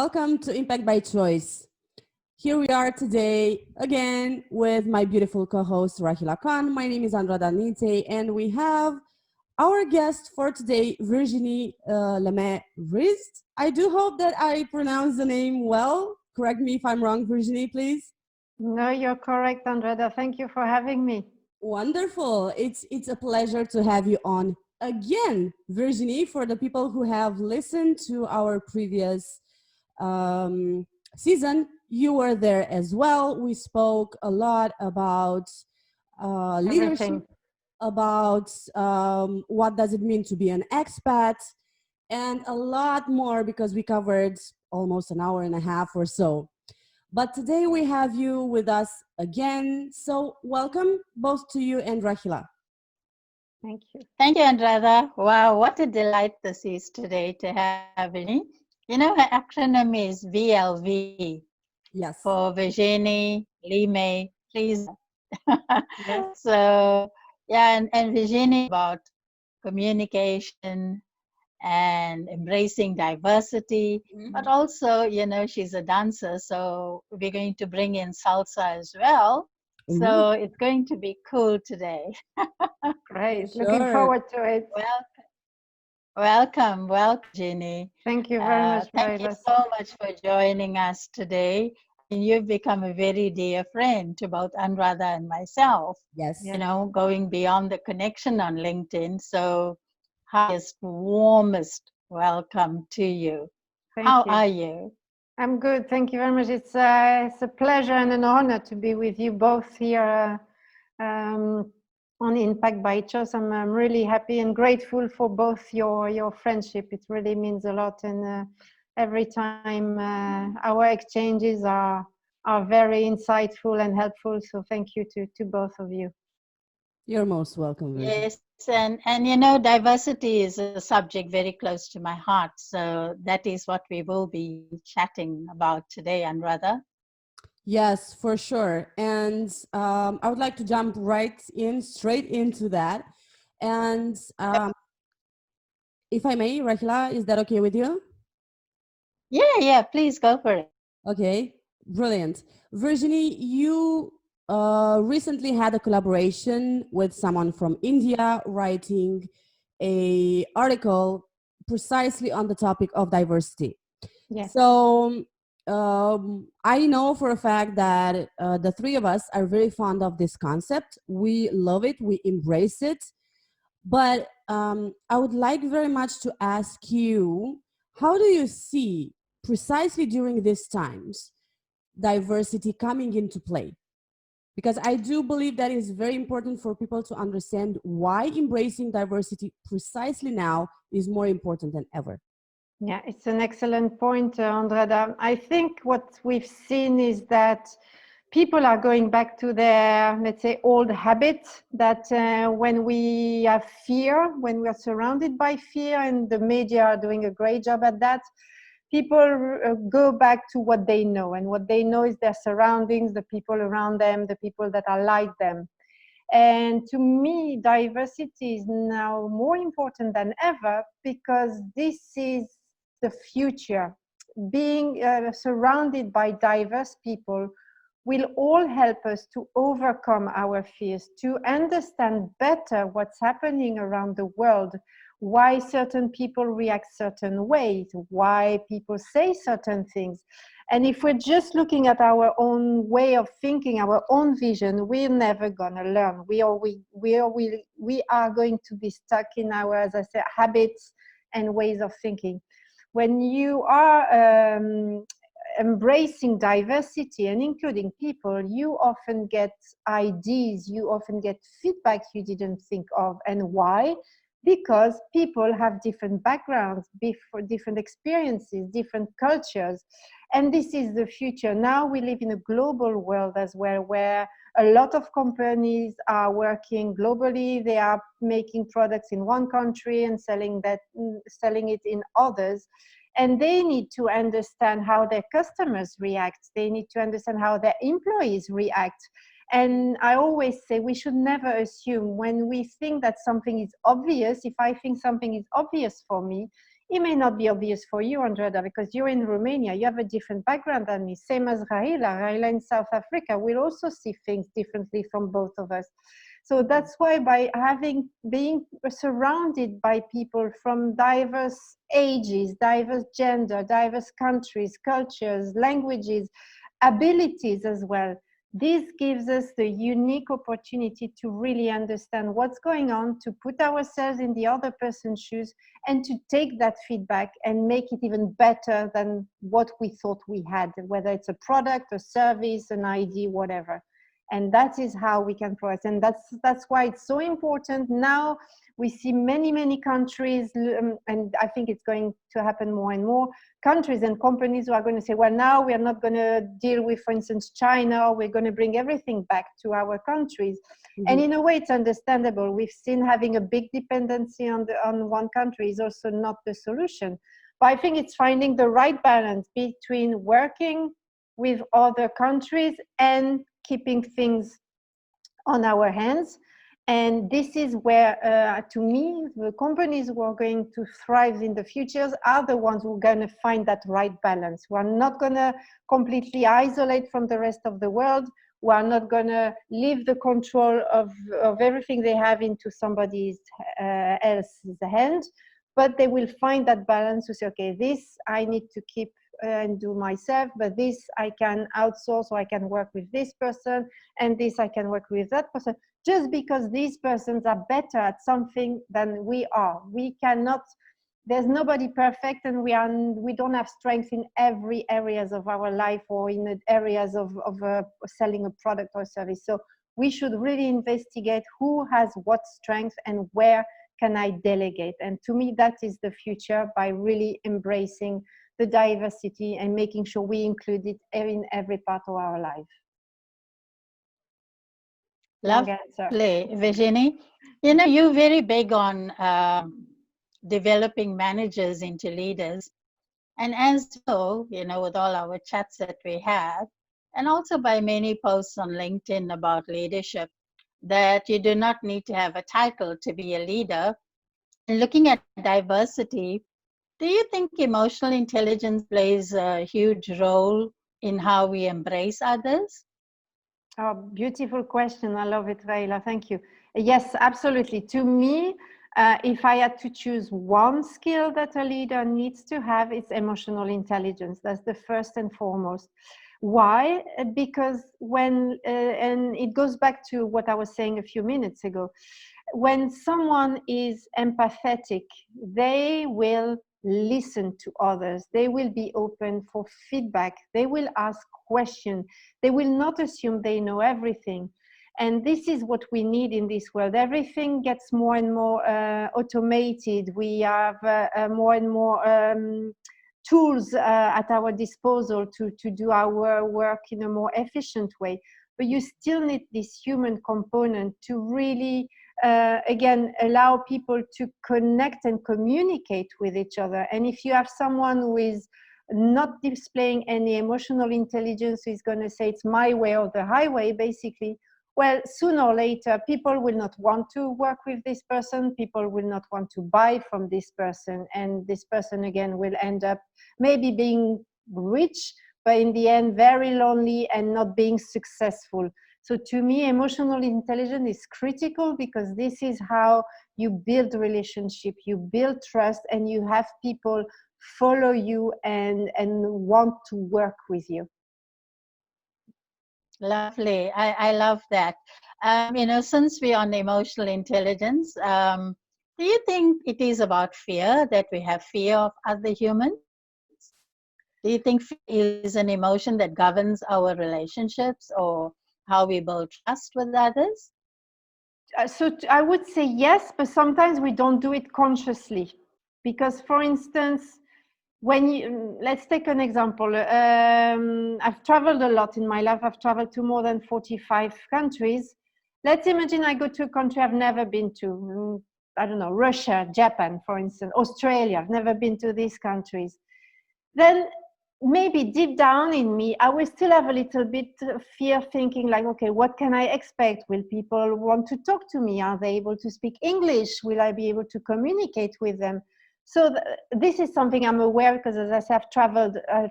Welcome to Impact by Choice. Here we are today again with my beautiful co-host Rahila Khan. My name is Andrada, and we have our guest for today, Virginie Lemay-Vriesde. I do hope that I pronounce the name well. Correct me if I'm wrong, Virginie, please. No, you're correct, Andrada. Thank you for having me. Wonderful. It's a pleasure to have you on again, Virginie. For the people who have listened to our previous season, you were there as well. We spoke a lot about leadership, Everything. about what does it mean to be an expat, and a lot more because we covered almost an hour and a half or so. But today we have you with us again. So welcome both to you and Rahila. Thank you. Thank you, Andrada. Wow, what a delight this is today to have Virginie. You know, her acronym is VLV Yes. for Virginie Lemay-Vriesde. Yes. So, yeah, and Virginie about communication and embracing diversity, but also, you know, she's a dancer, so we're going to bring in salsa as well. Ooh, So it's going to be cool today. for Great. Looking sure. forward to it. Well, welcome, Jenny. Thank you very much, Thank you Rahila. so much for joining us today. And you've become a very dear friend to both Andrada and myself, Yes. you Yes. know, going beyond the connection on LinkedIn. So, highest, warmest welcome to you. Thank How you. are you? I'm good. Thank you very much. It's a pleasure and an honor to be with you both here on Impact by Choice. I'm really happy and grateful for both your friendship. It really means a lot. And every time our exchanges are very insightful and helpful. So thank you to both of you. You're most welcome, Virginie. Yes, and you know, diversity is a subject very close to my heart. So that is what we will be chatting about today, Andrada. Yes, for sure. And I would like to jump straight into that. And if I may, Rahila, is that okay with you? Yeah, please go for it. Okay, brilliant. Virginie, you recently had a collaboration with someone from India writing a article precisely on the topic of diversity. Yes. So I know for a fact that the three of us are very fond of this concept. We love it, we embrace it. But I would like very much to ask you, how do you see precisely during these times diversity coming into play? Because I do believe that is very important for people to understand why embracing diversity precisely now is more important than ever. Yeah, it's an excellent point, Andrada. I think what we've seen is that people are going back to their, let's say, old habits that when we have fear, when we are surrounded by fear, and the media are doing a great job at that, people go back to what they know. And what they know is their surroundings, the people around them, the people that are like them. And to me, diversity is now more important than ever because this is the future. Being surrounded by diverse people will all help us to overcome our fears, to understand better what's happening around the world, why certain people react certain ways, why people say certain things. And if we're just looking at our own way of thinking, our own vision, we're never gonna learn. We are going to be stuck in our, as I said, habits and ways of thinking. When you are embracing diversity and including people, you often get ideas, you often get feedback you didn't think of. And why? Because people have different backgrounds, different experiences, different cultures. And this is the future. Now we live in a global world as well, where a lot of companies are working globally. They are making products in one country and selling it in others. And they need to understand how their customers react. They need to understand how their employees react. And I always say we should never assume when we think that something is obvious. If I think something is obvious for me, It may not be obvious for you, Andrada, because you're in Romania. You have a different background than me, same as Rahila. Rahila in South Africa will also see things differently from both of us. So that's why by being surrounded by people from diverse ages, diverse gender, diverse countries, cultures, languages, abilities as well, this gives us the unique opportunity to really understand what's going on, to put ourselves in the other person's shoes, and to take that feedback and make it even better than what we thought we had, whether it's a product, a service, an idea, whatever. And that is how we can progress. And that's why it's so important. Now we see many countries, and I think it's going to happen more and more, countries and companies who are going to say, well, now we are not going to deal with, for instance, China, or we're going to bring everything back to our countries. Mm-hmm. And in a way, it's understandable. We've seen having a big dependency on one country is also not the solution. But I think it's finding the right balance between working with other countries and keeping things on our hands. And this is where, to me, the companies who are going to thrive in the futures are the ones who are going to find that right balance. We are not going to completely isolate from the rest of the world. We are not going to leave the control of everything they have into somebody else's hand, but they will find that balance to say, okay, this I need to keep and do myself, but this I can outsource, or I can work with this person, and this I can work with that person, just because these persons are better at something than we are. We cannot, there's nobody perfect, and we don't have strength in every areas of our life or in the areas of selling a product or service. So we should really investigate who has what strength and where can I delegate. And to me, that is the future, by really embracing the diversity and making sure we include it in every part of our life. Lovely, Virginie. You know, you're very big on developing managers into leaders. And as you know, with all our chats that we have, and also by many posts on LinkedIn about leadership, that you do not need to have a title to be a leader. And looking at diversity, do you think emotional intelligence plays a huge role in how we embrace others? Oh, beautiful question. I love it, Rahila. Thank you. Yes, absolutely. To me, if I had to choose one skill that a leader needs to have, it's emotional intelligence. That's the first and foremost. Why? Because when, and it goes back to what I was saying a few minutes ago, when someone is empathetic, they will listen to others. They will be open for feedback. They will ask questions. They will not assume they know everything. And this is what we need in this world. Everything gets more and more automated. We have more and more tools at our disposal to do our work in a more efficient way. But you still need this human component to really, again, allow people to connect and communicate with each other. And if you have someone who is not displaying any emotional intelligence, who is going to say it's my way or the highway, basically, well, sooner or later, people will not want to work with this person. People will not want to buy from this person. And this person, again, will end up maybe being rich, but in the end, very lonely and not being successful. So to me, emotional intelligence is critical, because this is how you build relationship, you build trust, and you have people follow you and want to work with you. Lovely. I love that. You know, since we're on emotional intelligence, do you think it is about fear, that we have fear of other humans? Do you think fear is an emotion that governs our relationships or how we build trust with others? So I would say yes, but sometimes we don't do it consciously. Because, for instance, when you, let's take an example. I've traveled a lot in my life. I've traveled to more than 45 countries. Let's imagine I go to a country I've never been to. I don't know, Russia, Japan, for instance, Australia. I've never been to these countries. Then maybe deep down in me, I will still have a little bit of fear, thinking like, okay, what can I expect? Will people want to talk to me? Are they able to speak English? Will I be able to communicate with them? So this is something I'm aware, because as I said, I've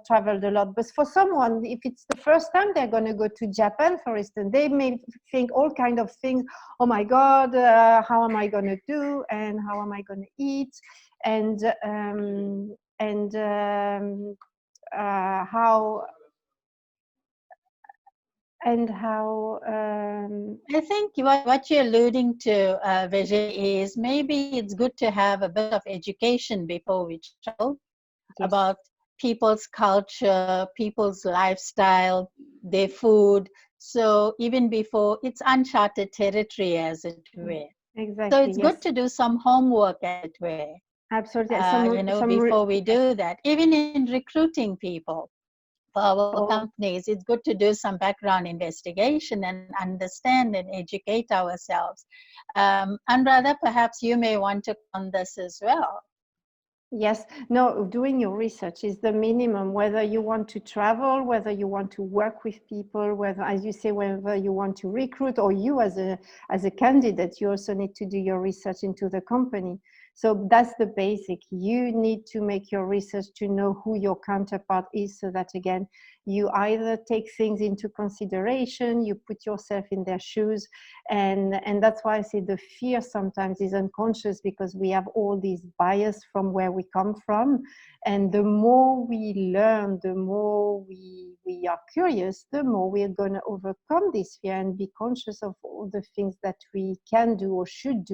traveled a lot. But for someone, if it's the first time they're going to go to Japan, for instance, they may think all kind of things. Oh my God, how am I going to do? And how am I going to eat? And how I think what you're alluding to, Virginie, is maybe it's good to have a bit of education before we travel yes. about people's culture, people's lifestyle, their food. So even before, it's uncharted territory, as it were. Exactly. So it's yes. good to do some homework, as it were. Absolutely. Before we do that, even in recruiting people for our companies, it's good to do some background investigation and understand and educate ourselves. Andrada, perhaps you may want to on this as well. Yes, no, doing your research is the minimum, whether you want to travel, whether you want to work with people, whether, as you say, whether you want to recruit, or you as a candidate, you also need to do your research into the company. So that's the basic. You need to make your research to know who your counterpart is, so that again, you either take things into consideration, you put yourself in their shoes, and that's why I say the fear sometimes is unconscious, because we have all these bias from where we come from, and the more we learn, the more we are curious, the more we are going to overcome this fear and be conscious of all the things that we can do or should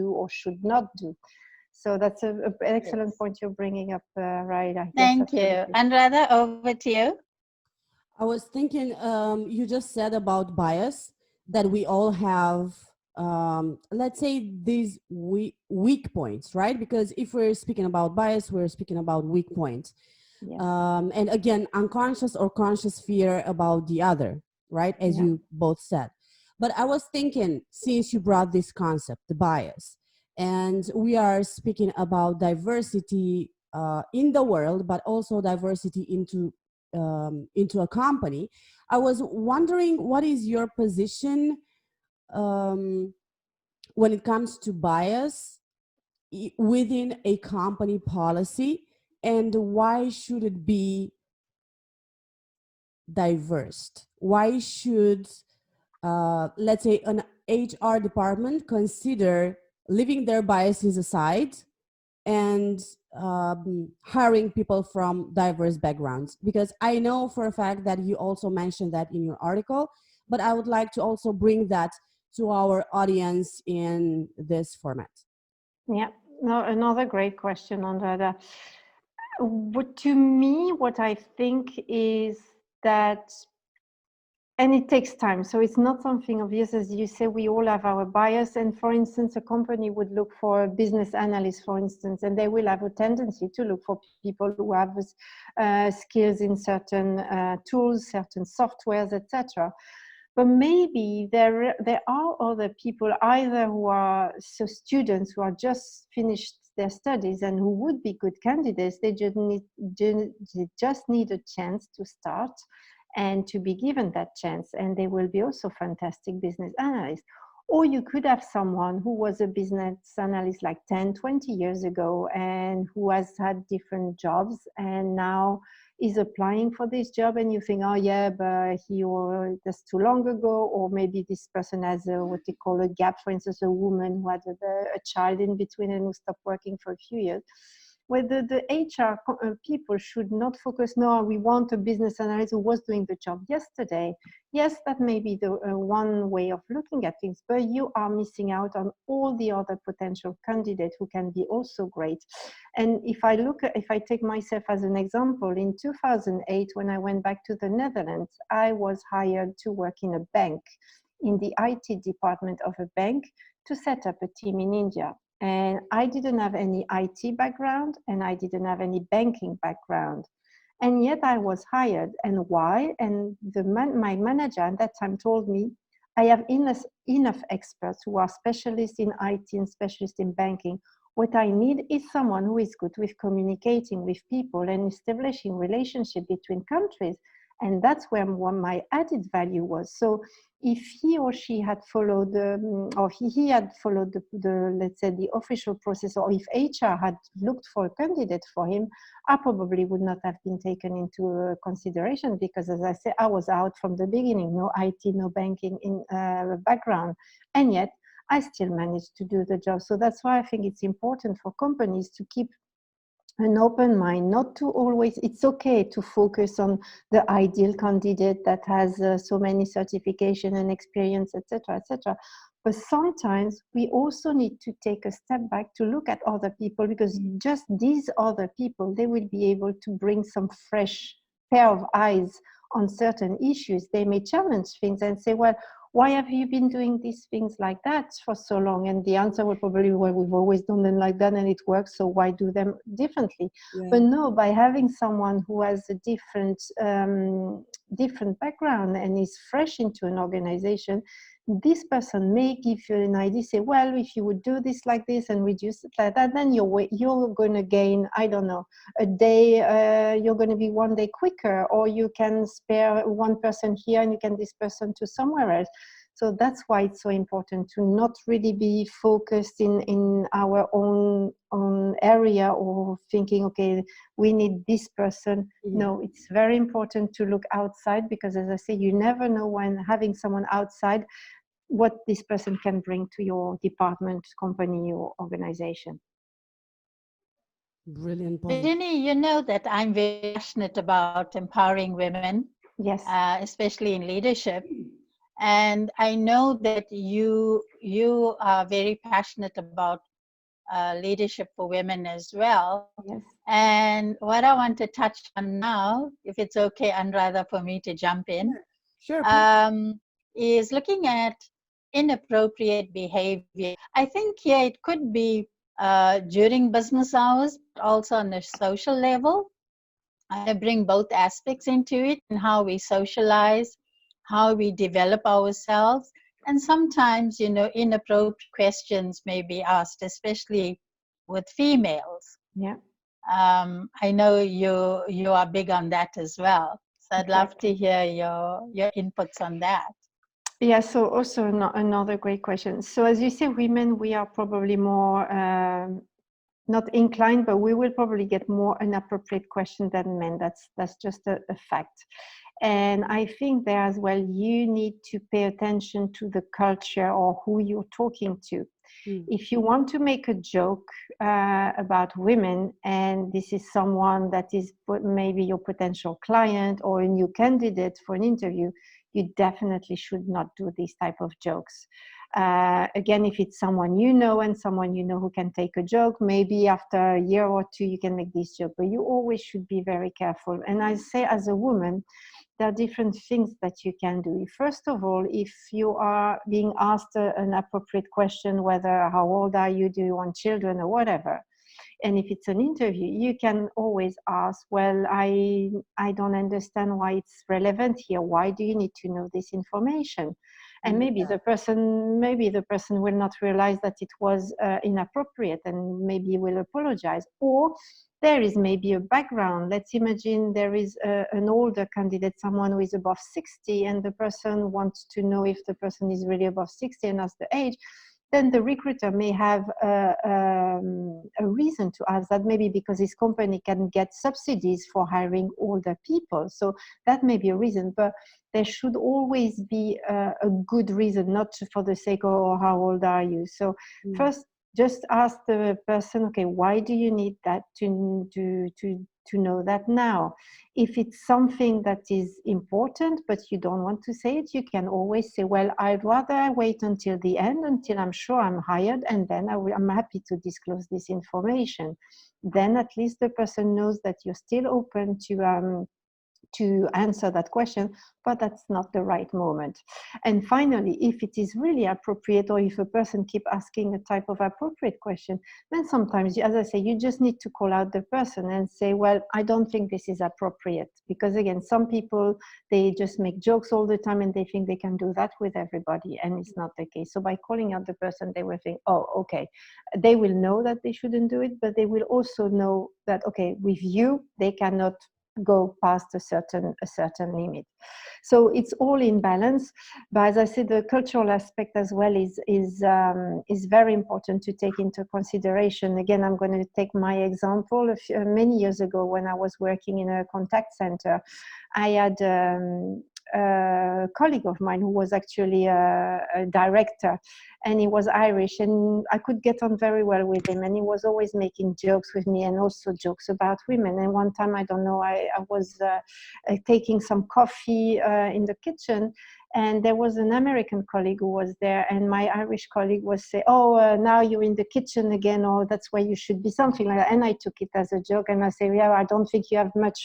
not do. So that's an excellent point you're bringing up, Rahila. Thank you. Andrada, over to you. I was thinking, you just said about bias, that we all have, let's say, these weak points, right? Because if we're speaking about bias, we're speaking about weak points. Yes. And again, unconscious or conscious fear about the other, right? As you both said. But I was thinking, since you brought this concept, the bias, and we are speaking about diversity in the world, but also diversity into a company. I was wondering, what is your position when it comes to bias within a company policy, and why should it be diverse? Why should, let's say, an HR department consider leaving their biases aside and hiring people from diverse backgrounds? Because I know for a fact that you also mentioned that in your article, but I would like to also bring that to our audience in this format. Yeah, no, another great question, Andrada. To me, what I think is that, and it takes time, so it's not something obvious. As you say, we all have our bias, and for instance, a company would look for a business analyst, for instance, and they will have a tendency to look for people who have skills in certain tools, certain softwares, etc. But maybe there are other people, either who are students who are just finished their studies and who would be good candidates. They just need a chance to start and to be given that chance, and they will be also fantastic business analysts. Or you could have someone who was a business analyst like 10, 20 years ago, and who has had different jobs and now is applying for this job, and you think, oh yeah, but that's too long ago. Or maybe this person has what they call a gap, for instance, a woman who had a child in between and who stopped working for a few years. Whether the HR people should not focus, no, we want a business analyst who was doing the job yesterday. Yes, that may be the one way of looking at things, but you are missing out on all the other potential candidates who can be also great. And if I take myself as an example, in 2008, when I went back to the Netherlands, I was hired to work in a bank, in the IT department of a bank, to set up a team in India. And I didn't have any IT background, and I didn't have any banking background. And yet I was hired. And why? And my manager at that time told me, I have enough experts who are specialists in IT and specialists in banking. What I need is someone who is good with communicating with people and establishing relationship between countries. And that's where my added value was. So if he or she had followed, or he had followed the, let's say, the official process, or if HR had looked for a candidate for him, I probably would not have been taken into consideration, because, as I said, I was out from the beginning, no IT, no banking in background, and yet I still managed to do the job. So that's why I think it's important for companies to keep an open mind, not to always, it's okay to focus on the ideal candidate that has so many certification and experience, etc., etc. But sometimes we also need to take a step back to look at other people, because just these other people, they will be able to bring some fresh pair of eyes on certain issues. They may challenge things and say, well, why have you been doing these things like that for so long? And the answer will probably be, well, we've always done them like that and it works, so why do them differently? Yeah. But no, by having someone who has a different background and is fresh into an organization, this person may give you an idea, say, well, if you would do this like this and reduce it like that, then you're going to gain, I don't know, a day, you're going to be one day quicker, or you can spare one person here and you can this person to somewhere else. So that's why it's so important to not really be focused in our own area, or thinking, okay, we need this person. Mm-hmm. No, it's very important to look outside, because, as I say, you never know, when having someone outside, what this person can bring to your department, company, or organization. Brilliant point. Virginie, you know that I'm very passionate about empowering women, Yes. especially in leadership. And I know that you are very passionate about leadership for women as well. Yes. And what I want to touch on now, if it's okay, Andrada, for me to jump in, Sure. is looking at inappropriate behavior. I think here it could be during business hours, but also on a social level. I bring both aspects into it, and how we socialize, how we develop ourselves. And sometimes, inappropriate questions may be asked, especially with females. Yeah. I know you are big on that as well. So I'd love to hear your inputs on that. Yeah, so also another great question. So as you say, women, we are probably more not inclined, but we will probably get more inappropriate questions than men. That's just a fact. And I think there as well, you need to pay attention to the culture or who you're talking to. If you want to make a joke about women, and this is someone that is maybe your potential client or a new candidate for an interview, you definitely should not do these type of jokes. Again, if it's someone you know and someone you know who can take a joke, maybe after a year or two you can make this joke, but you always should be very careful. And I say, as a woman, there are different things that you can do. First of all, if you are being asked an appropriate question, whether how old are you, do you want children, or whatever, and if it's an interview, you can always ask, well, I don't understand why it's relevant here. Why do you need to know this information? And maybe the person will not realize that it was inappropriate, and maybe will apologize. Or there is maybe a background. Let's imagine there is an older candidate, someone who is above 60, and the person wants to know if the person is really above 60 and asks the age. Then the recruiter may have a reason to ask that, maybe because his company can get subsidies for hiring older people. So that may be a reason, but there should always be a good reason, not for the sake of, oh, how old are you? So first, just ask the person, okay, why do you need that to know that now? If it's something that is important, but you don't want to say it, you can always say, well, I'd rather wait until the end, until I'm sure I'm hired, and then I'm happy to disclose this information. Then at least the person knows that you're still open to answer that question, but that's not the right moment. And finally, if it is really appropriate, or if a person keeps asking a type of appropriate question, then sometimes, as I say, you just need to call out the person and say, well, I don't think this is appropriate. Because again, some people, they just make jokes all the time and they think they can do that with everybody, and it's not the case. So by calling out the person, they will think, oh, okay. They will know that they shouldn't do it, but they will also know that, okay, with you, they cannot go past a certain limit. So it's all in balance. But as I said, the cultural aspect as well is very important to take into consideration. Again, I'm going to take my example. Many years ago, when I was working in a contact center, I had a colleague of mine who was actually a director, and he was Irish, and I could get on very well with him, and he was always making jokes with me and also jokes about women. And one time, I don't know, I was taking some coffee in the kitchen, and there was an American colleague who was there, and my Irish colleague was saying, oh, now you're in the kitchen again, or that's where you should be, something like that. And I took it as a joke, and I say, yeah, I don't think you have much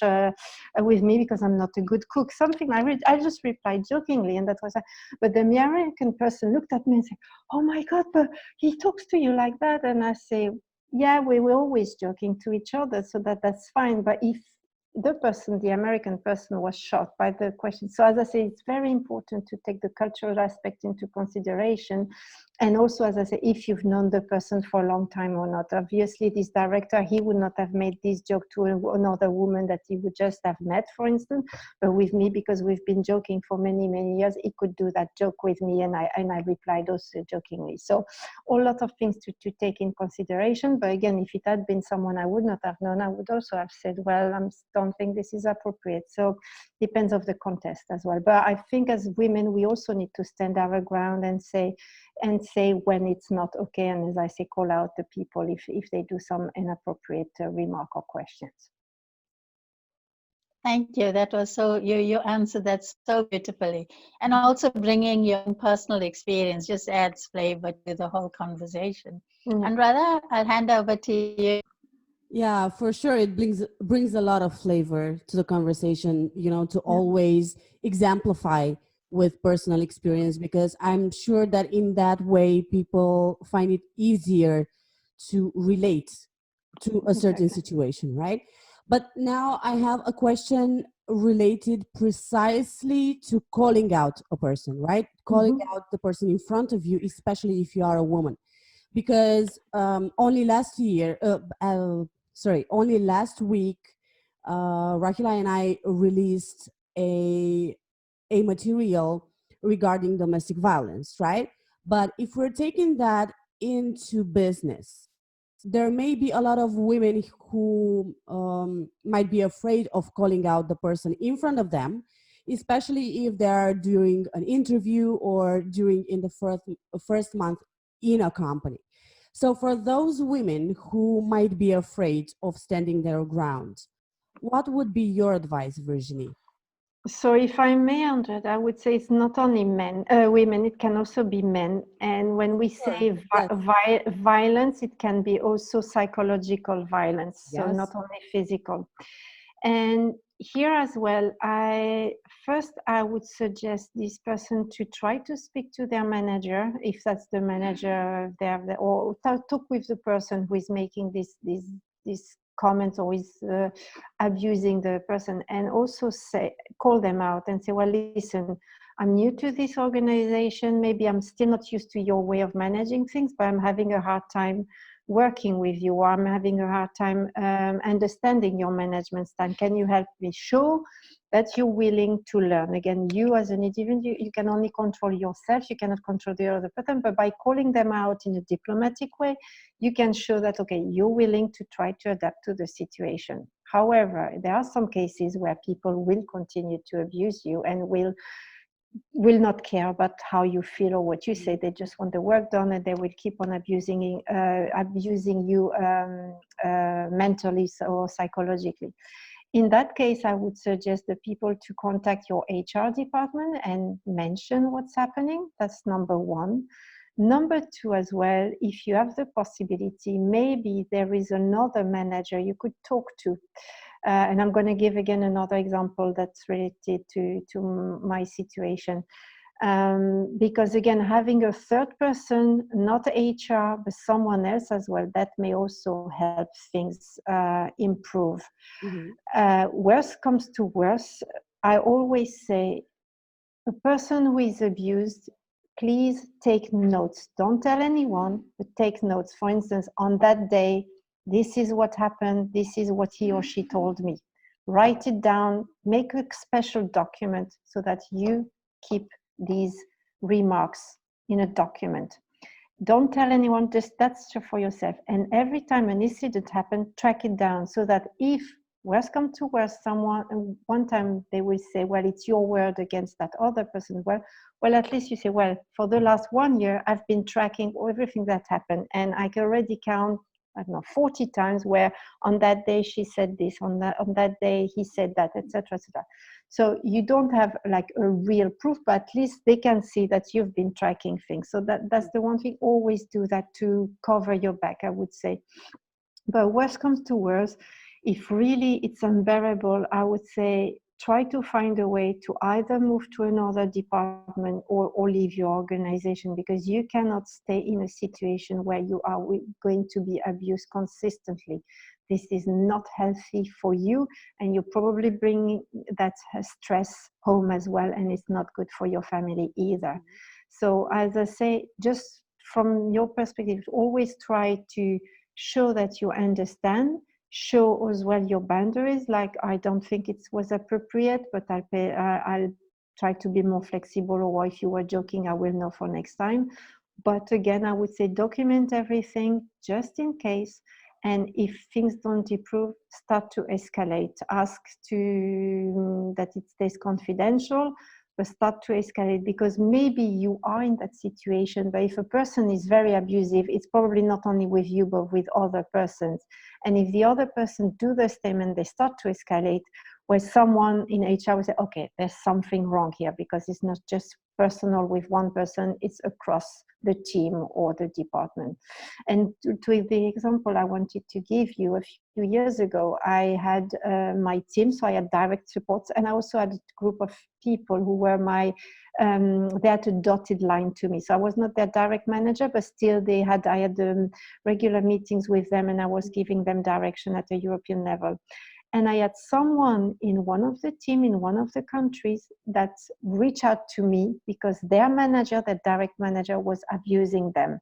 with me because I'm not a good cook, something. I just replied jokingly, and that was but the American person looked at me and said, oh my God, but he talks to you like that. And I say, yeah, we were always joking to each other, so that's fine. But if the American person, was shocked by the question. So as I say, it's very important to take the cultural aspect into consideration. And also, as I say, if you've known the person for a long time or not. Obviously, this director, he would not have made this joke to another woman that he would just have met, for instance. But with me, because we've been joking for many, many years, he could do that joke with me, and I replied also jokingly. So a lot of things to take in consideration. But again, if it had been someone I would not have known, I would also have said, well, I don't think this is appropriate. So depends of the context as well. But I think as women, we also need to stand our ground and say when it's not okay, and as I say, call out the people if they do some inappropriate remark or questions. Thank you. That was so, you answered that so beautifully. And also bringing your own personal experience just adds flavor to the whole conversation. Andrada, I'll hand over to you. Yeah, for sure. It brings a lot of flavor to the conversation, to always exemplify with personal experience, because I'm sure that in that way people find it easier to relate to a certain situation, right? But now I have a question related precisely to calling out a person, right? Calling out the person in front of you, especially if you are a woman. Because only last week, Rahila and I released a material regarding domestic violence, right? But if we're taking that into business, there may be a lot of women who might be afraid of calling out the person in front of them, especially if they're during an interview or during in the first month in a company. So for those women who might be afraid of standing their ground, what would be your advice, Virginie? So if I may, Andrea, I would say it's not only women, it can also be men. And when we say violence, it can be also psychological violence, so not only physical. And here as well, I would suggest this person to try to speak to their manager, if that's the manager there, or talk with the person who is making this comments or is abusing the person, and also call them out and say, well, listen, I'm new to this organization, maybe I'm still not used to your way of managing things, but I'm having a hard time working with you, or I'm having a hard time understanding your management style. Can you help me show that you're willing to learn? Again, you as an individual, you can only control yourself, you cannot control the other person, but by calling them out in a diplomatic way, you can show that, okay, you're willing to try to adapt to the situation. However, there are some cases where people will continue to abuse you and will not care about how you feel or what you say. They just want the work done, and they will keep on abusing you mentally or psychologically. In that case, I would suggest the people to contact your HR department and mention what's happening. That's number one. Number two as well, if you have the possibility, maybe there is another manager you could talk to. And I'm going to give again another example that's related to my situation. Because again, having a third person, not HR, but someone else as well, that may also help things improve. Worst comes to worst, I always say, a person who is abused, please take notes. Don't tell anyone, but take notes. For instance, on that day, this is what happened, this is what he or she told me. write it down, make a special document so that you keep these remarks in a document. Don't tell anyone, just that's for yourself. And every time an incident happens, track it down so that if worse come to worse, someone, one time they will say, well, it's your word against that other person. Well, at least you say, well, for the last 1 year, I've been tracking everything that happened. And I can already count, I don't know, 40 times where on that day she said this, on that day he said that, etc., etc. So you don't have like a real proof, but at least they can see that you've been tracking things. So that's the one thing. Always do that to cover your back, I would say. But worst comes to worst, if really it's unbearable, I would say try to find a way to either move to another department or leave your organization, because you cannot stay in a situation where you are going to be abused consistently. This is not healthy for you, and you're probably bringing that stress home as well, and it's not good for your family either. So as I say, just from your perspective, always try to show that you understand, show as well your boundaries, like I don't think it was appropriate, but I'll try to be more flexible, or if you were joking, I will know for next time. But again, I would say document everything just in case. And if things don't improve, start to escalate. Ask that it stays confidential, but start to escalate, because maybe you are in that situation, but if a person is very abusive, it's probably not only with you, but with other persons. And if the other person do the same and they start to escalate, where someone in HR will say, okay, there's something wrong here, because it's not just personal with one person, it's across the team or the department. And to the example I wanted to give you, a few years ago, I had my team, so I had direct reports, and I also had a group of people who were they had a dotted line to me. So I was not their direct manager, but still I had regular meetings with them, and I was giving them direction at a European level. And I had someone in one of the team in one of the countries that reached out to me because their manager, their direct manager, was abusing them.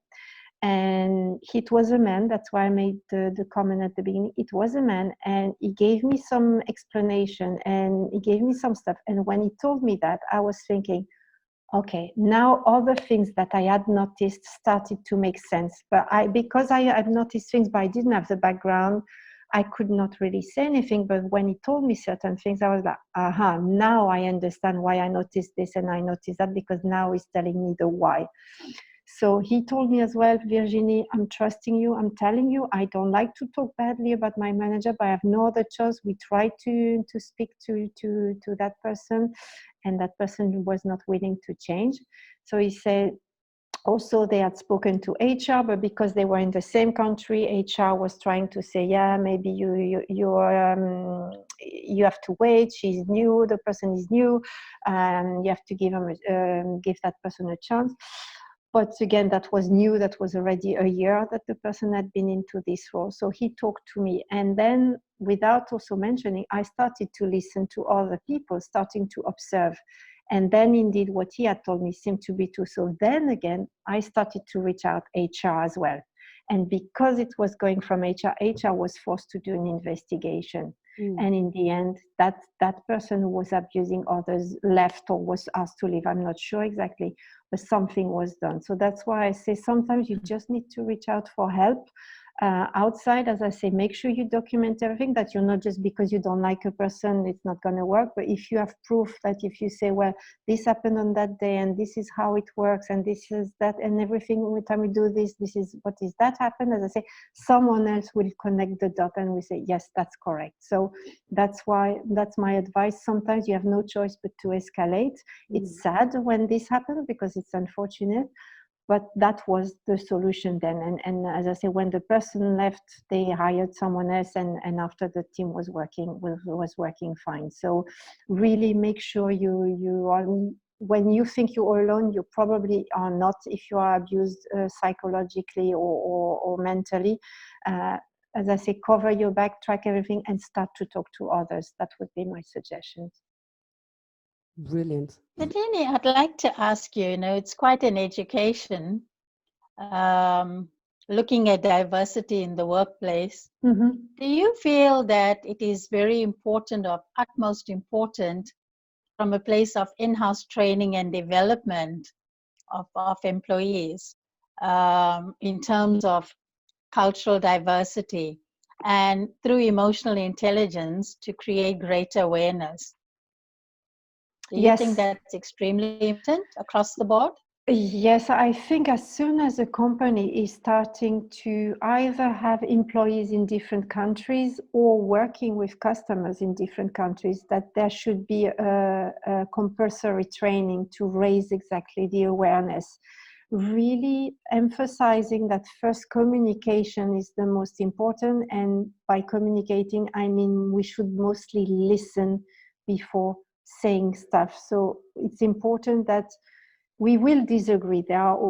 And it was a man, that's why I made the comment at the beginning. It was a man, and he gave me some explanation and he gave me some stuff. And when he told me that, I was thinking, okay, now other things that I had noticed started to make sense. But because I had noticed things, but I didn't have the background, I could not really say anything. But when he told me certain things, I was like, aha, now I understand why I noticed this and I noticed that, because now he's telling me the why. So he told me as well, Virginie, I'm trusting you. I'm telling you, I don't like to talk badly about my manager, but I have no other choice. We tried to speak to that person, and that person was not willing to change. So he said, also they had spoken to HR, but because they were in the same country, HR was trying to say, yeah, maybe you have to wait. She's new. The person is new. You have to give that person a chance. But again, that was new. That was already a year that the person had been into this role. So he talked to me. And then, without also mentioning, I started to listen to other people, starting to observe. And then indeed, what he had told me seemed to be true. So then again, I started to reach out HR as well. And because it was going from HR was forced to do an investigation. And in the end, that person who was abusing others left or was asked to leave. I'm not sure exactly, but something was done. So that's why I say sometimes you just need to reach out for help. Outside, as I say, make sure you document everything, that you're not just because you don't like a person, it's not going to work. But if you have proof, that if you say, well, this happened on that day and this is how it works and this is that and everything, every time we do this is what is that happened, as I say, someone else will connect the dot and we say, yes, that's correct. So that's my advice. Sometimes you have no choice but to escalate. It's sad when this happens because it's unfortunate. But that was the solution then. And as I say, when the person left, they hired someone else, and after the team was working fine. So really make sure you are, when you think you're alone, you probably are not if you are abused psychologically or mentally. As I say, cover your back, track everything, and start to talk to others. That would be my suggestions. Brilliant. Virginie, I'd like to ask you, it's quite an education. looking at diversity in the workplace, Mm-hmm. do you feel that it is very important, or utmost important, from a place of in-house training and development of employees in terms of cultural diversity and through emotional intelligence to create greater awareness? Do you think Yes. that's extremely important across the board? Yes, I think as soon as a company is starting to either have employees in different countries or working with customers in different countries, that there should be a compulsory training to raise exactly the awareness. Really emphasizing that first communication is the most important. And by communicating, I mean, we should mostly listen before saying stuff. So it's important that we will disagree.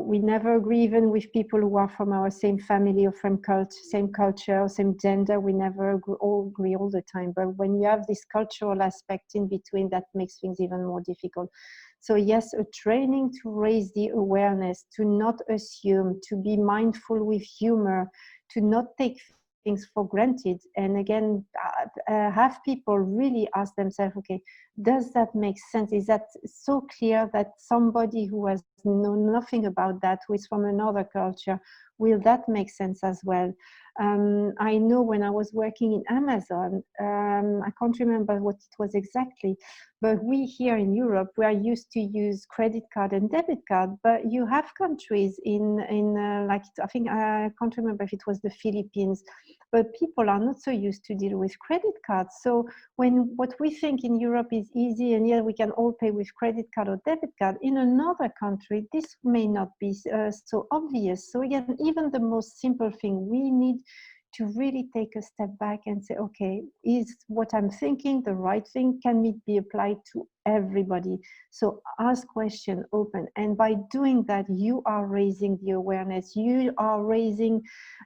We never agree, even with people who are from our same family or from same culture or same gender. We never all agree all the time. But when you have this cultural aspect in between, that makes things even more difficult. So yes, a training to raise the awareness, to not assume, to be mindful with humor, to not take things for granted. And again, have people really ask themselves, okay, does that make sense? Is that so clear that somebody who has known nothing about that, who is from another culture, will that make sense as well? I know when I was working in Amazon, I can't remember what it was exactly, but we here in Europe, we are used to use credit card and debit card, but you have countries in like, I think, I can't remember if it was the Philippines, but people are not so used to deal with credit cards. So when what we think in Europe is easy and yet we can all pay with credit card or debit card, in another country, this may not be so obvious. So again, even the most simple thing, we need to really take a step back and say, okay, is what I'm thinking the right thing? Can it be applied to everybody? So ask question, open. And by doing that, you are raising the awareness. You are raising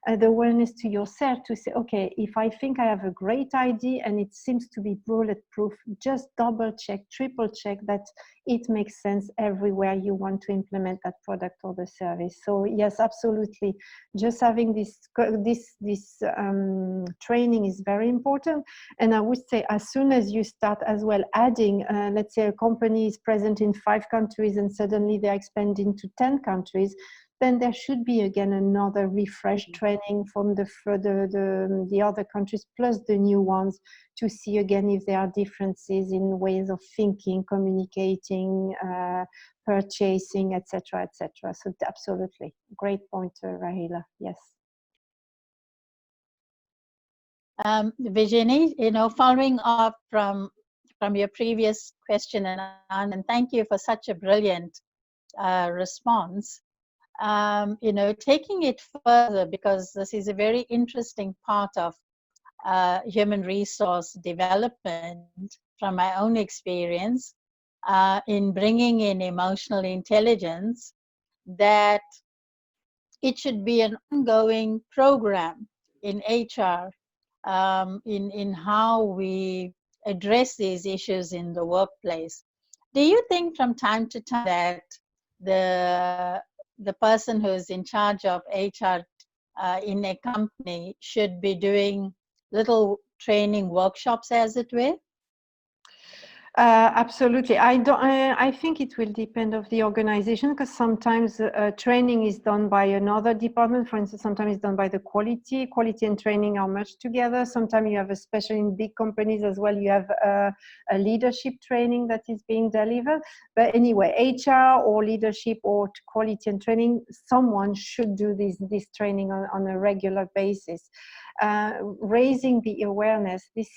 the awareness to yourself to say, okay, if I think I have a great idea and it seems to be bulletproof, just double check, triple check that it makes sense everywhere you want to implement that product or the service. So yes, absolutely. Just having this training is very important. And I would say as soon as you start as well adding, let's say a company is present in 5 countries and suddenly they're expanding to 10 countries, then there should be again another refresh training from the other countries plus the new ones to see again if there are differences in ways of thinking, communicating, purchasing, etc., etc. So absolutely, great point, Rahila. Yes. Virginie, following up from your previous question and thank you for such a brilliant response. Taking it further, because this is a very interesting part of human resource development from my own experience in bringing in emotional intelligence, that it should be an ongoing program in HR, in how we address these issues in the workplace. Do you think from time to time that the person who is in charge of HR in a company should be doing little training workshops, as it were? Absolutely. I think it will depend of the organization, because sometimes training is done by another department. For instance, sometimes it's done by the quality. Quality and training are merged together. Sometimes you have, especially in big companies as well, you have a leadership training that is being delivered. But anyway, HR or leadership or quality and training, someone should do this training on a regular basis. Raising the awareness, this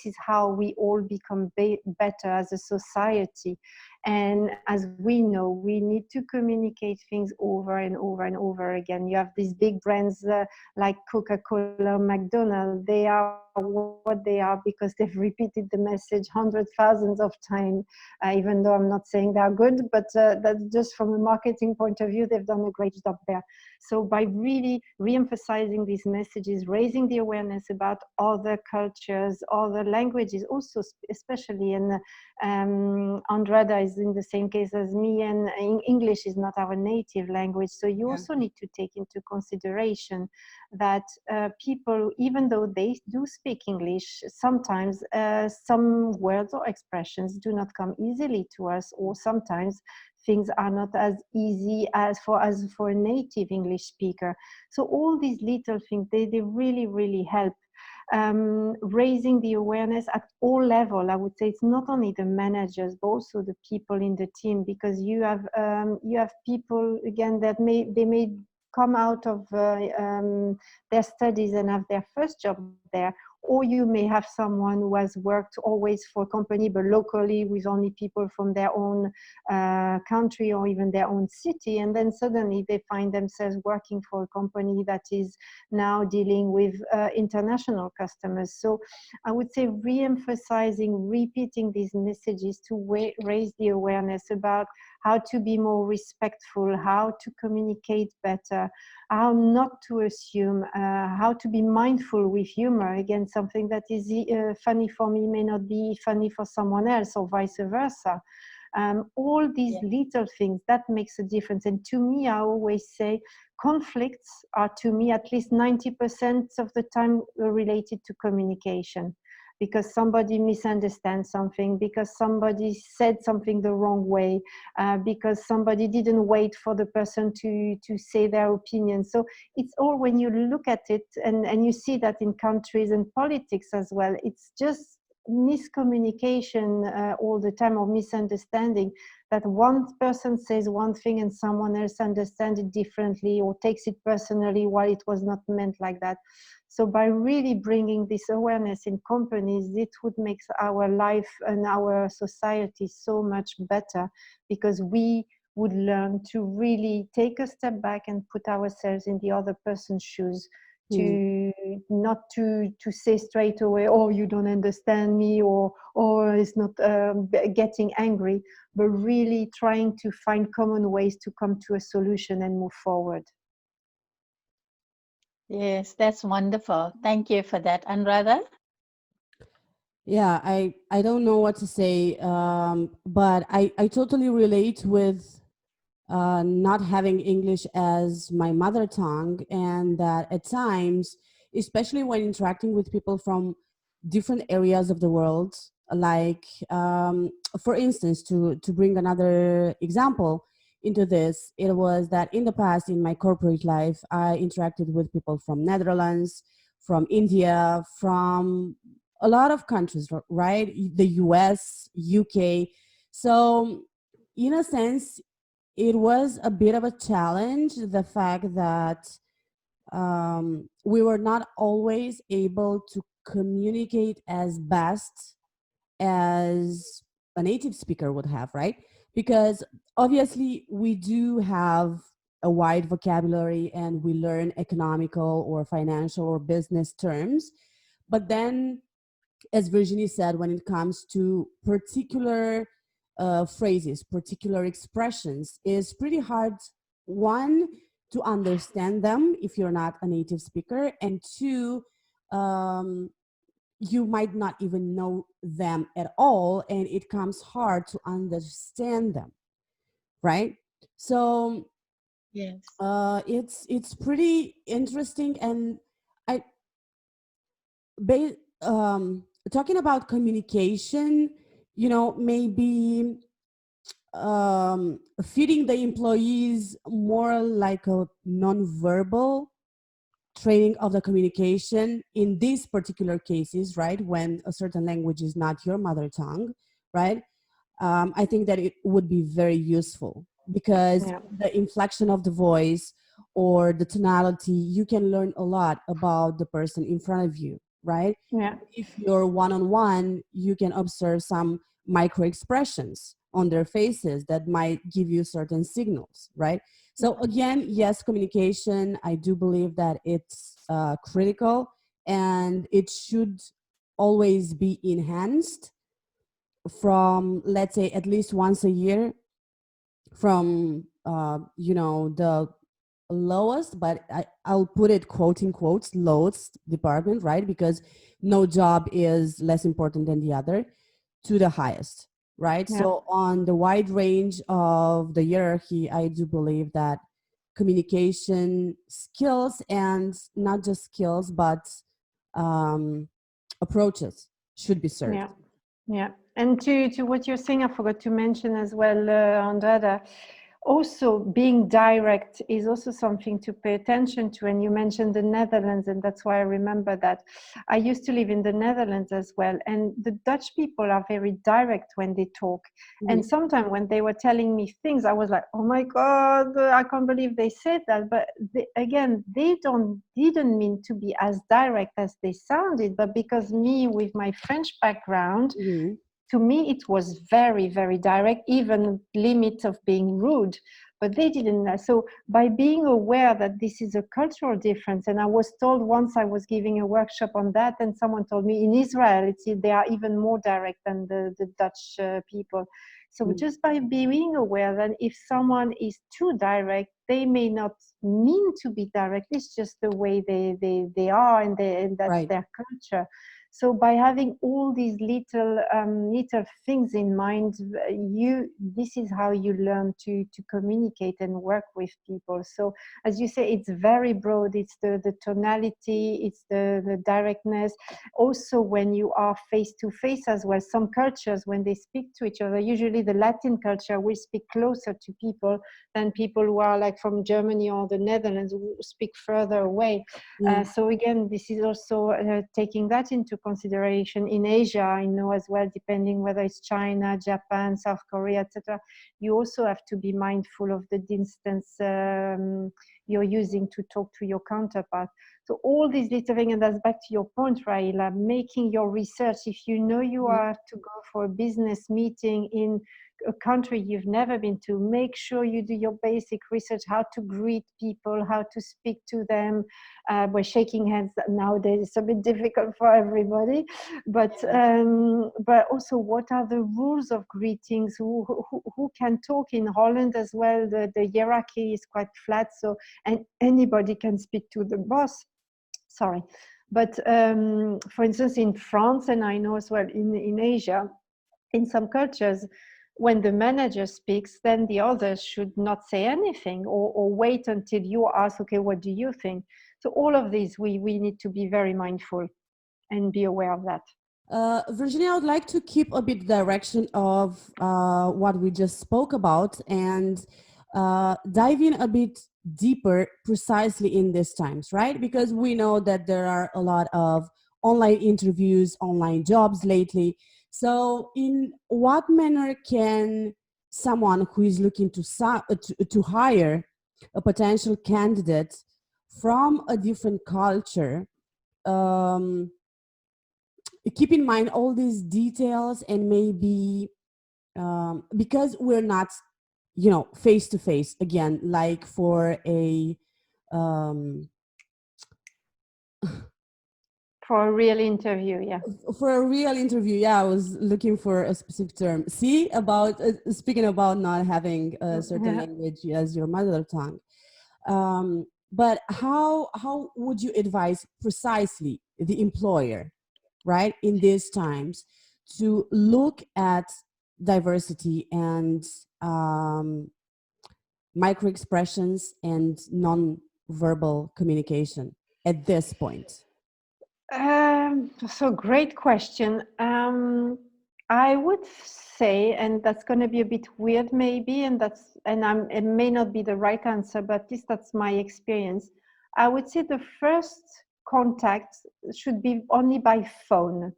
is how we all become better as a society. And as we know, we need to communicate things over and over and over again. You have these big brands like Coca-Cola, McDonald's. They are what they are because they've repeated the message hundreds, thousands of times, even though I'm not saying they're good, but that's just from a marketing point of view, they've done a great job there. So by really re-emphasizing these messages, raising the awareness about other cultures, other languages also, especially, and Andrada is in the same case as me, and English is not our native language. So you also need to take into consideration that people, even though they do speak English, sometimes some words or expressions do not come easily to us, or sometimes things are not as easy as for a native English speaker. So all these little things, they really, really help. Raising the awareness at all levels. I would say it's not only the managers, but also the people in the team, because you have people, again, that they may come out of their studies and have their first job there, or you may have someone who has worked always for a company but locally with only people from their own country or even their own city, and then suddenly they find themselves working for a company that is now dealing with international customers. So I would say re-emphasizing, repeating these messages to raise the awareness about how to be more respectful, how to communicate better, how not to assume, how to be mindful with humor. Again, something that is funny for me may not be funny for someone else, or vice versa. All these little things, that makes a difference. And to me, I always say conflicts are, to me, at least 90% of the time related to communication. Because somebody misunderstands something, because somebody said something the wrong way, because somebody didn't wait for the person to say their opinion. So it's all, when you look at it, and you see that in countries and politics as well, it's just miscommunication all the time, or misunderstanding, that one person says one thing and someone else understands it differently or takes it personally while it was not meant like that. So by really bringing this awareness in companies, it would make our life and our society so much better, because we would learn to really take a step back and put ourselves in the other person's shoes, to not to say straight away, oh, you don't understand me, or it's not getting angry, but really trying to find common ways to come to a solution and move forward. Yes, that's wonderful. Thank you for that, Andrada. Yeah, I don't know what to say, but I totally relate with not having English as my mother tongue, and that at times, especially when interacting with people from different areas of the world, like for instance, to bring another example into this, it was that in the past, in my corporate life, I interacted with people from Netherlands, from India, from a lot of countries, right? The US, UK. So in a sense, it was a bit of a challenge, the fact that we were not always able to communicate as best as a native speaker would have, right? Because obviously we do have a wide vocabulary and we learn economical or financial or business terms, but then, as Virginie said, when it comes to particular phrases, particular expressions, is pretty hard, one, to understand them if you're not a native speaker, and two, um, you might not even know them at all, and it comes hard to understand them, right? So Yes. it's pretty interesting. And I talking about communication, maybe feeding the employees more like a nonverbal training of the communication in these particular cases, right? When a certain language is not your mother tongue, right? I think that it would be very useful, because the inflection of the voice or the tonality, you can learn a lot about the person in front of you, right? Yeah. If you're one-on-one, you can observe some micro expressions on their faces that might give you certain signals, right? So again, yes, communication, I do believe that it's critical, and it should always be enhanced from, let's say, at least once a year, from the lowest, but I'll put it quote in quotes, lowest department, right? Because no job is less important than the other, to the highest, right? Yeah. So on the wide range of the hierarchy, I do believe that communication skills, and not just skills, but um, approaches should be served. Yeah, yeah. And to what you're saying, I forgot to mention as well, Andrada, also being direct is also something to pay attention to. And you mentioned the Netherlands, and that's why I remember that. I used to live in the Netherlands as well, and the Dutch people are very direct when they talk. And sometimes when they were telling me things, I was like, oh my God, I can't believe they said that. But again, they didn't mean to be as direct as they sounded, but because me with my French background, Mm-hmm. to me it was very, very direct, even limit of being rude, but they didn't. So by being aware that this is a cultural difference, and I was told once, I was giving a workshop on that, and someone told me in Israel they are even more direct than the Dutch people. So just by being aware that if someone is too direct, they may not mean to be direct, it's just the way they are, and that's Right. their culture. So by having all these little things in mind, this is how you learn to communicate and work with people. So as you say, it's very broad. It's the tonality, it's the directness. Also, when you are face to face as well, some cultures, when they speak to each other, usually the Latin culture will speak closer to people than people who are like from Germany or the Netherlands, who speak further away. So again, this is also taking that into consideration. In Asia, I know as well, depending whether it's China, Japan, South Korea, etc., you also have to be mindful of the distance you're using to talk to your counterpart. So all these little things, and that's back to your point, Rahila, making your research. If you know you are to go for a business meeting in a country you've never been to, make sure you do your basic research, how to greet people, how to speak to them. By shaking hands nowadays, it's a bit difficult for everybody, but also, what are the rules of greetings? Who can talk? In Holland as well, the hierarchy is quite flat, so and anybody can speak to the boss. Sorry. But for instance, in France, and I know as well in Asia, in some cultures, when the manager speaks, then the others should not say anything, or wait until you ask, okay, what do you think? So all of these, we need to be very mindful and be aware of that. Virginia, I would like to keep a bit direction of what we just spoke about, and dive in a bit deeper precisely in these times, right? Because we know that there are a lot of online interviews, online jobs lately. So in what manner can someone who is looking to hire a potential candidate from a different culture um, keep in mind all these details, and maybe because we're not, face to face again, like um, For a real interview, yeah. for a real interview. Yeah, I was looking for a specific term. See, about speaking about not having a certain Yeah. language as your mother tongue. But how would you advise precisely the employer, right, in these times, to look at diversity and micro expressions and non-verbal communication at this point? So great question. I would say, and that's going to be a bit weird, maybe, it may not be the right answer, but at least that's my experience. I would say the first contact should be only by phone,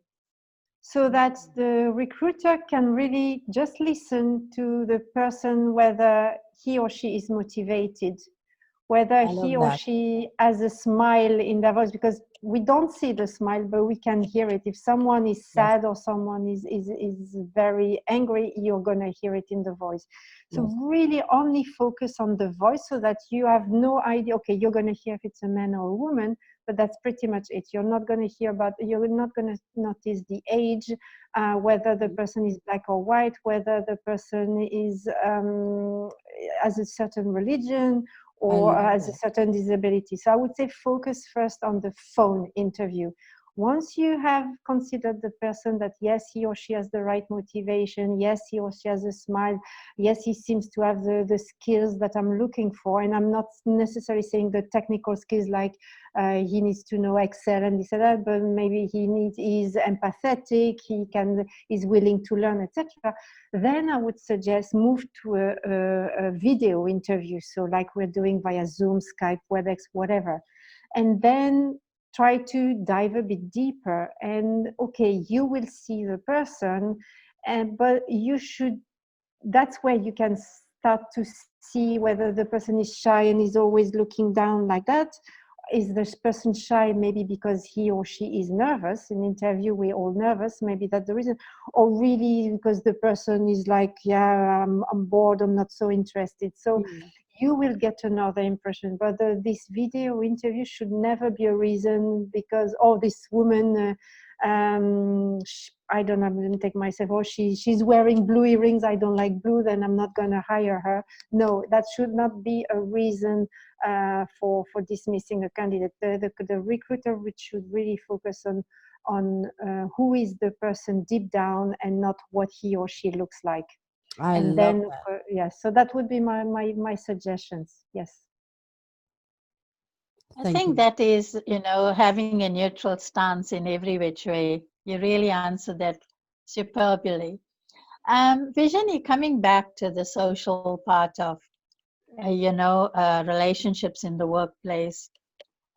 so that the recruiter can really just listen to the person, whether he or she is motivated, whether I he love or that. she has a smile in their voice, because we don't see the smile, but we can hear it. If someone is Yes. sad or someone is very angry, you're going to hear it in the voice. So Yes. really only focus on the voice, so that you have no idea, okay, you're going to hear if it's a man or a woman, but that's pretty much it. You're not going to notice the age, whether the person is black or white, whether the person is has a certain religion, I or love has a that. certain disability. So I would say focus first on the phone interview. Once you have considered the person that yes, he or she has the right motivation, yes, he or she has a smile, yes, he seems to have the skills that I'm looking for, and I'm not necessarily saying the technical skills like he needs to know Excel and this and that, but maybe he's empathetic, he's willing to learn, etc. Then I would suggest move to a video interview, so like we're doing via Zoom, Skype, WebEx, whatever, and then try to dive a bit deeper. And okay, you will see the person, and but you should, that's where you can start to see whether the person is shy and is always looking down like that. Is this person shy maybe because he or she is nervous? In interview we're all nervous, maybe that's the reason. Or really because the person is like, yeah, I'm bored, I'm not so interested. So Mm. you will get another impression. But this video interview should never be a reason because, oh, this woman, I don't know, I'm going to take myself, oh, she's wearing blue earrings, I don't like blue, then I'm not going to hire her. No, that should not be a reason for dismissing a candidate. The recruiter should really focus on who is the person deep down and not what he or she looks like. I And love then that. yes, so that would be my suggestions. Yes. I Thank think you. that is, having a neutral stance in every which way. You really answered that superbly. Virginie, coming back to the social part of, relationships in the workplace,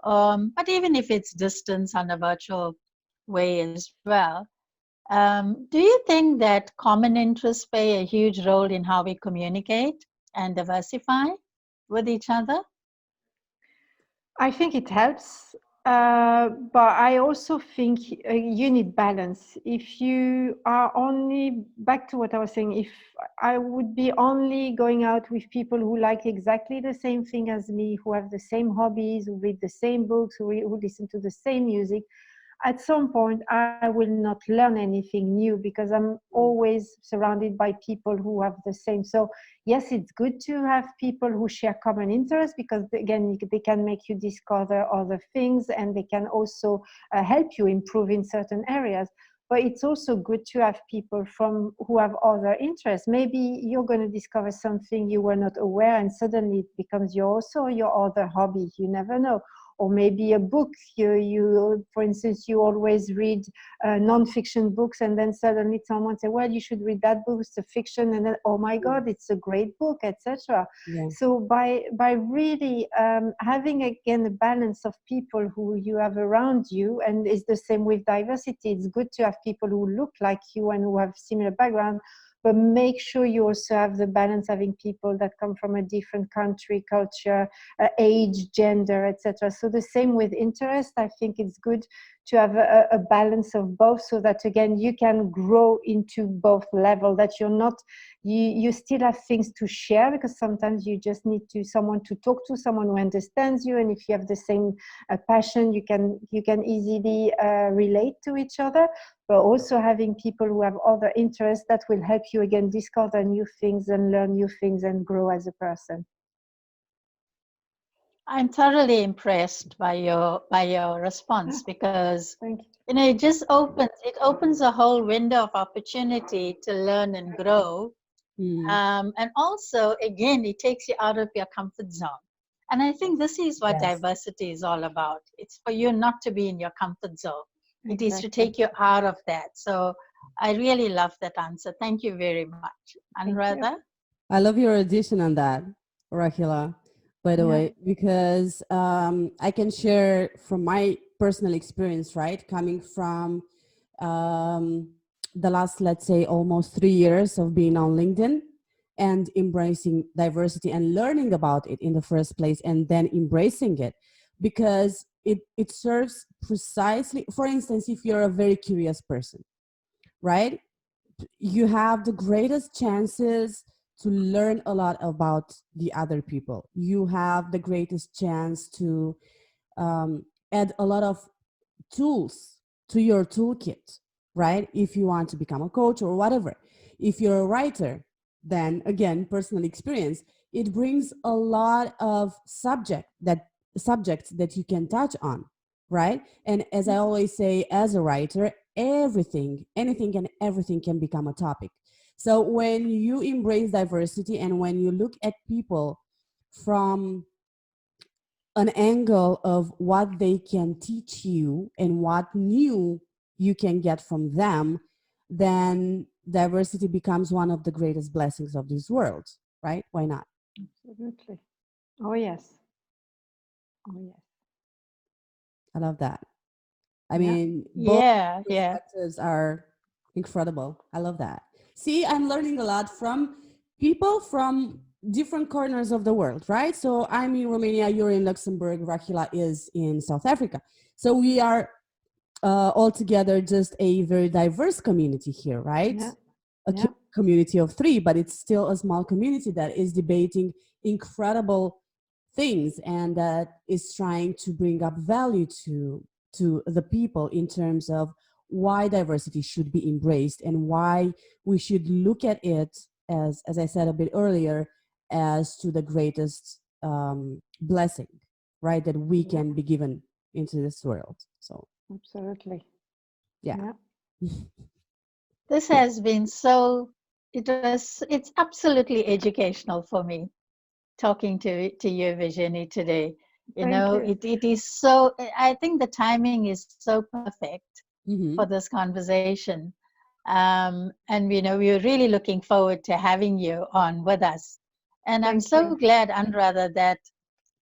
but even if it's distance on a virtual way as well, do you think that common interests play a huge role in how we communicate and diversify with each other? I think it helps, but I also think you need balance. If you are only, back to what I was saying, if I would be only going out with people who like exactly the same thing as me, who have the same hobbies, who read the same books, who listen to the same music, at some point I will not learn anything new because I'm Mm. always surrounded by people who have the same. So yes, it's good to have people who share common interests because again they can make you discover other things and they can also help you improve in certain areas. But it's also good to have people from who have other interests. Maybe you're going to discover something you were not aware and suddenly it becomes your other hobby. You never know. Or maybe a book, you for instance, you always read non-fiction books and then suddenly someone say, well, you should read that book, it's a fiction, and then, oh my Mm. God, it's a great book, etc. Yeah. So by really having again a balance of people who you have around you, and it's the same with diversity, it's good to have people who look like you and who have similar background, but make sure you also have the balance having people that come from a different country, culture, age, gender, etc. So the same with interest. I think it's good to have a balance of both so that again you can grow into both level, that you're not, you still have things to share because sometimes you just need to someone to talk to, someone who understands you, and if you have the same passion, you can easily relate to each other. But also having people who have other interests that will help you again discover new things and learn new things and grow as a person. I'm thoroughly impressed by your response because Thank you. it opens a whole window of opportunity to learn and grow. Mm. And also, again, it takes you out of your comfort zone. And I think this is what Yes. diversity is all about. It's for you not to be in your comfort zone. It is to Exactly. take you out of that. So I really love that answer. Thank you very much. Thank you. Anrada? I love your addition on that, Rahila, by the Yeah. way, because I can share from my personal experience, right? Coming from um, the last, let's say, almost 3 years of being on LinkedIn and embracing diversity and learning about it in the first place and then embracing it because it serves precisely, for instance, if you're a very curious person, right? You have the greatest chances to learn a lot about the other people. You have the greatest chance to add a lot of tools to your toolkit, right? If you want to become a coach or whatever. If you're a writer, than, again, personal experience. It brings a lot of subjects that you can touch on, right? And as I always say, as a writer, anything and everything can become a topic. So when you embrace diversity and when you look at people from an angle of what they can teach you and what new you can get from them, then diversity becomes one of the greatest blessings of this world, right? Why not? Absolutely. Oh, yes. Oh, yes. I love that. I Yeah. mean, both Yeah, yeah. perspectives are incredible. I love that. See, I'm learning a lot from people from different corners of the world, right? So I'm in Romania, you're in Luxembourg, Rahila is in South Africa. So we are altogether just a very diverse community here, right? Yeah. A Yeah. community of three, but it's still a small community that is debating incredible things and that is trying to bring up value to the people in terms of why diversity should be embraced and why we should look at it as I said a bit earlier, as to the greatest blessing, right, that we Yeah. can be given into this world. So Absolutely. yeah. Yeah. This has been it's absolutely educational for me talking to you, Virginie, today. Thank you. It is so, I think the timing is so perfect for Hmm. this conversation. And, we're really looking forward to having you on with us. And I'm Thank so you. glad, Andrada, that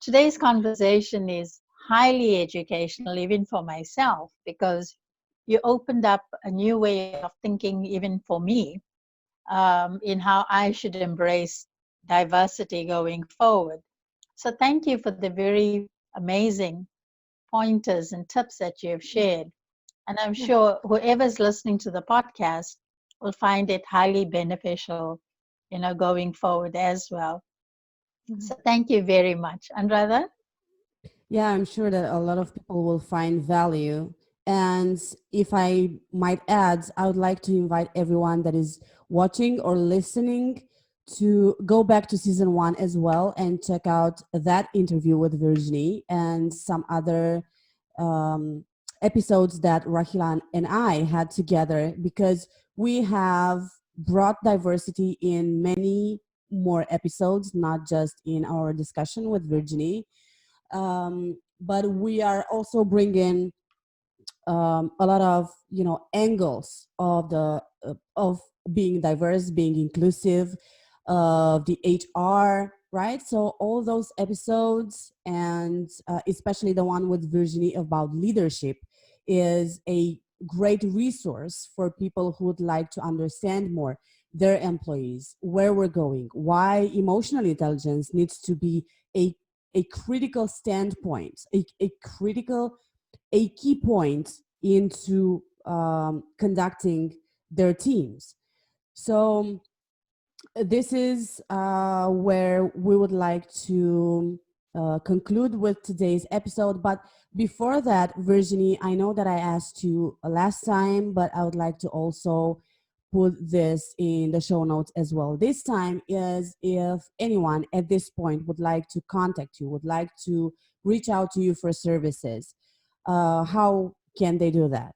today's conversation is highly educational, even for myself, because you opened up a new way of thinking, even for me, in how I should embrace diversity going forward. So, thank you for the very amazing pointers and tips that you have shared. And I'm Yeah. sure whoever's listening to the podcast will find it highly beneficial, going forward as well. Mhm. So, thank you very much. Andrada? Yeah, I'm sure that a lot of people will find value. And if I might add, I would like to invite everyone that is watching or listening to go back to season one as well and check out that interview with Virginie and some other um, episodes that Rahila and I had together, because we have brought diversity in many more episodes, not just in our discussion with Virginie. But we are also bringing a lot of angles of the of being diverse, being inclusive, of the HR, right? So all those episodes, and especially the one with Virginie about leadership, is a great resource for people who would like to understand more their employees, where we're going, why emotional intelligence needs to be a a critical standpoint, a key point into conducting their teams. So this is where we would like to conclude with today's episode. But before that, Virginie, I know that I asked you last time, but I would like to also put this in the show notes as well. This time is if anyone at this point would like to contact you, would like to reach out to you for services, how can they do that?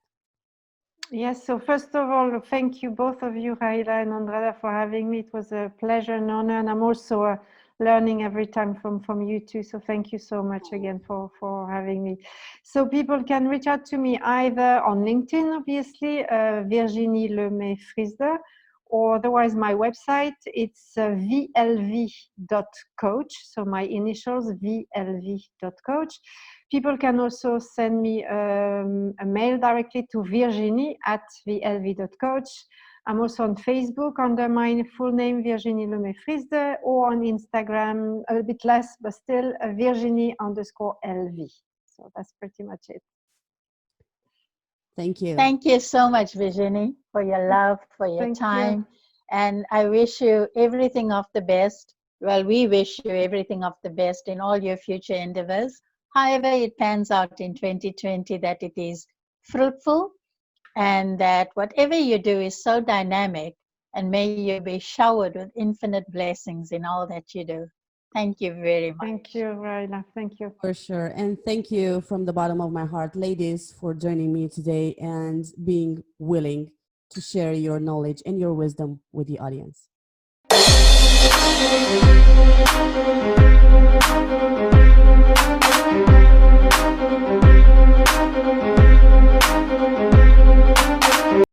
Yes, so first of all, thank you both of you, Rahila and Andrada, for having me. It was a pleasure and honor, and I'm also learning every time from you too. So thank you so much again for having me. So people can reach out to me either on LinkedIn, obviously, Virginie Lemay-Vriesde, or otherwise my website, it's vlv.coach. So my initials, vlv.coach. People can also send me a mail directly to virginie@vlv.coach. I'm also on Facebook under my full name, Virginie Lemay-Vriesde, or on Instagram, a bit less, but still, Virginie_LV. So that's pretty much it. Thank you. Thank you so much, Virginie, for your love, for your Thank you. time. And I wish you everything of the best. Well, we wish you everything of the best in all your future endeavors. However, it pans out in 2020 that it is fruitful and that whatever you do is so dynamic and may you be showered with infinite blessings in all that you do. Thank you very much. Thank you, Rahila. Thank you. For sure. And thank you from the bottom of my heart, ladies, for joining me today and being willing to share your knowledge and your wisdom with the audience.